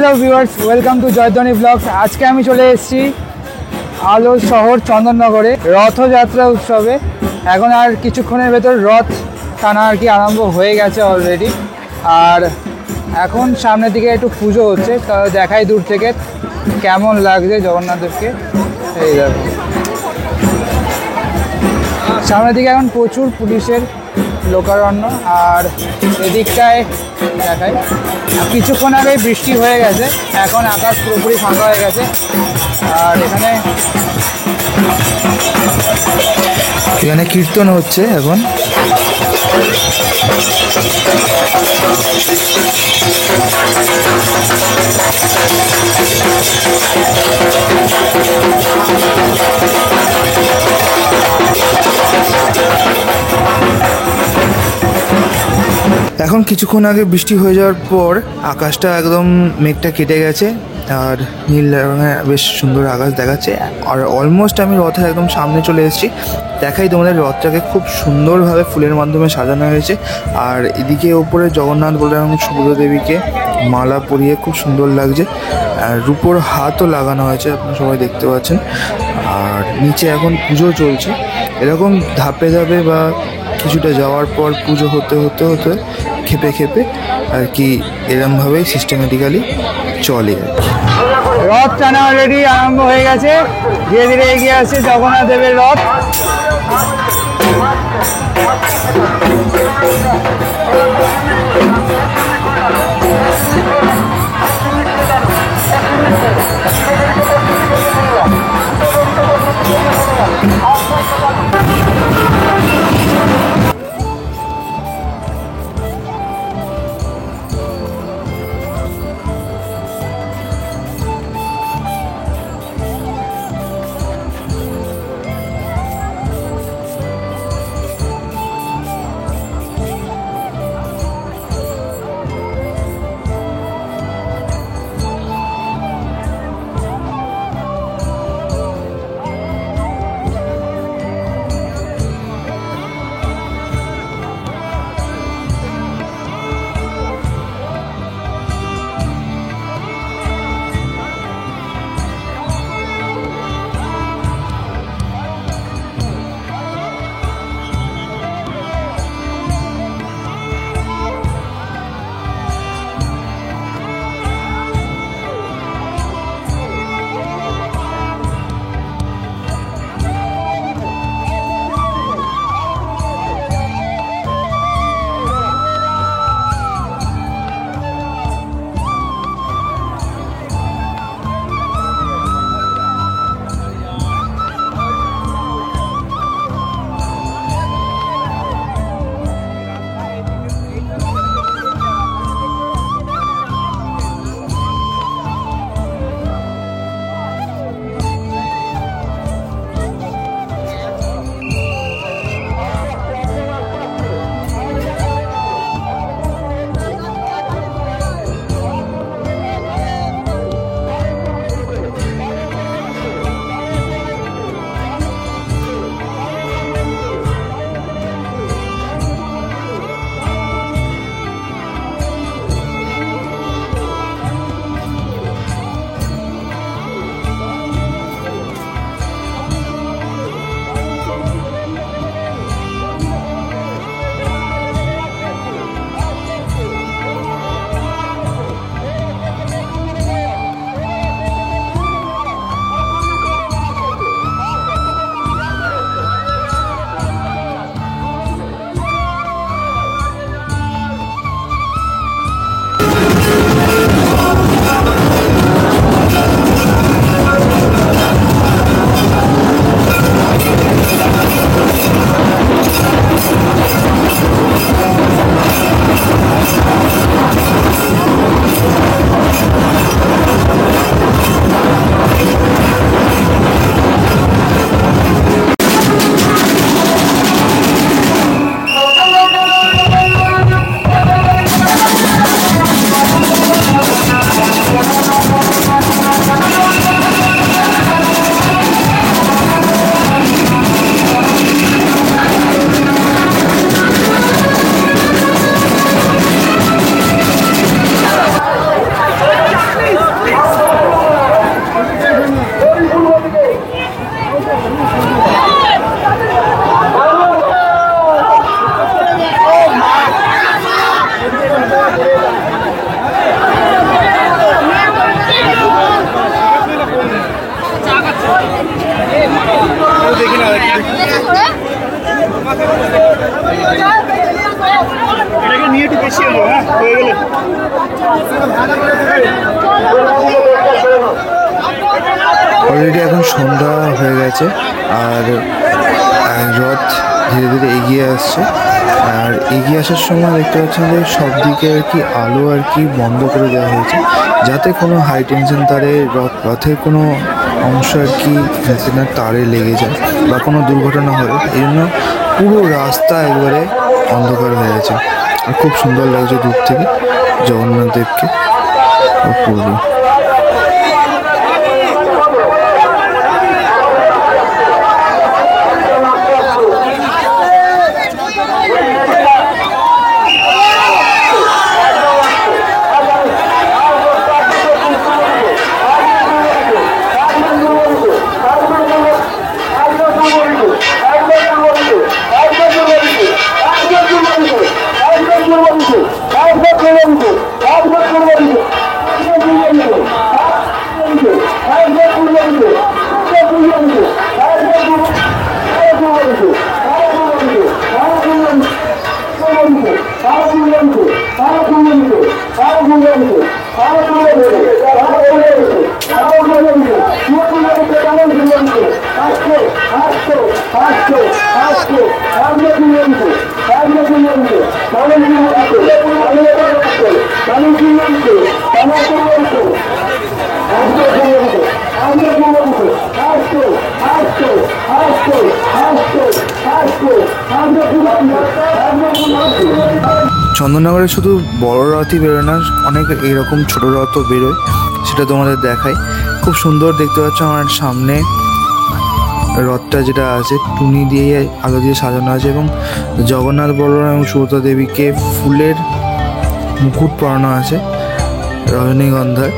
Hello viewers, welcome to জয়ধ্বনি blogs. আজকে আমি চলে এসেছি আলোর শহর চন্দননগরে রথযাত্রা উৎসবে। এখন আর কিছুক্ষণের ভেতর রথ টানা আর কি আরম্ভ হয়ে গেছে অলরেডি। আর এখন সামনের দিকে একটু পুজো হচ্ছে, তা দেখাই দূর থেকে কেমন লাগছে জগন্নাথদেবকে। এই দেখো সামনের দিকে এখন প্রচুর পুলিশের লোকারণ্য। আর এদিকটায় দেখাই কিছুক্ষণ আগে বৃষ্টি হয়ে গেছে, এখন আকাশ পুরোপুরি ফাঁকা হয়ে গেছে। আর এখানে কীর্তন হচ্ছে এখন। এখন কিছুক্ষণ আগে বৃষ্টি হয়ে যাওয়ার পর আকাশটা একদম মেঘটা কেটে গেছে আর নীল রঙের বেশ সুন্দর আকাশ দেখাচ্ছে। আর অলমোস্ট আমি রথের একদম সামনে চলে এসেছি। দেখাই তোমাদের রথটাকে খুব সুন্দরভাবে ফুলের মাধ্যমে সাজানো হয়েছে। আর এদিকে ওপরে জগন্নাথ বলরাম সুভদ্রা দেবীকে মালা পরিয়ে খুব সুন্দর লাগছে। আর রূপোর হাতও লাগানো হয়েছে, আপনারা সবাই দেখতে পাচ্ছেন। আর নিচে এখন পুজো চলছে, এরকম ধাপে ধাপে বা কিছুটা যাওয়ার পর পুজো হতে হতে হতে খেপে খেপে আর কি এরমভাবেই সিস্টেমেটিক্যালি চলে। রথ টানা অলরেডি আরম্ভ হয়ে গেছে, ধীরে ধীরে এগিয়ে আসছে জগন্নাথ দেবের রথ। অলরেডি এখন সন্ধ্যা হয়ে গেছে আর রথ ধীরে ধীরে এগিয়ে আসছে। আর এগিয়ে আসার সময় দেখতে পাচ্ছেন যে সব দিকে আর কি আলো আর কি বন্ধ করে দেওয়া হয়েছে, যাতে কোনো হাই টেনশন তারে রথের কোনো অংশ আর কি যাতে না তারে লেগে যায় বা কোনো দুর্ঘটনা হয়। এই জন্য পুরো রাস্তা একবারে অন্ধকার হয়ে গেছে। আর খুব সুন্দর লাগছে দূর থেকে জগন্নাথ দেবকে অপূর্ব। চন্দননগরে শুধু বড় রথই বেরোয় না, অনেক এরকম ছোট রথও বেরোয়, সেটা তোমাদের দেখাই। খুব সুন্দর দেখতে পাচ্ছ আমার সামনে রথটা যেটা আছে টুনি দিয়ে আলো দিয়ে সাজানো আছে এবং জগন্নাথ বলরাম এবং সুভদ্রা দেবীকে ফুলের মুকুট পরানো আছে রজনীগন্ধার।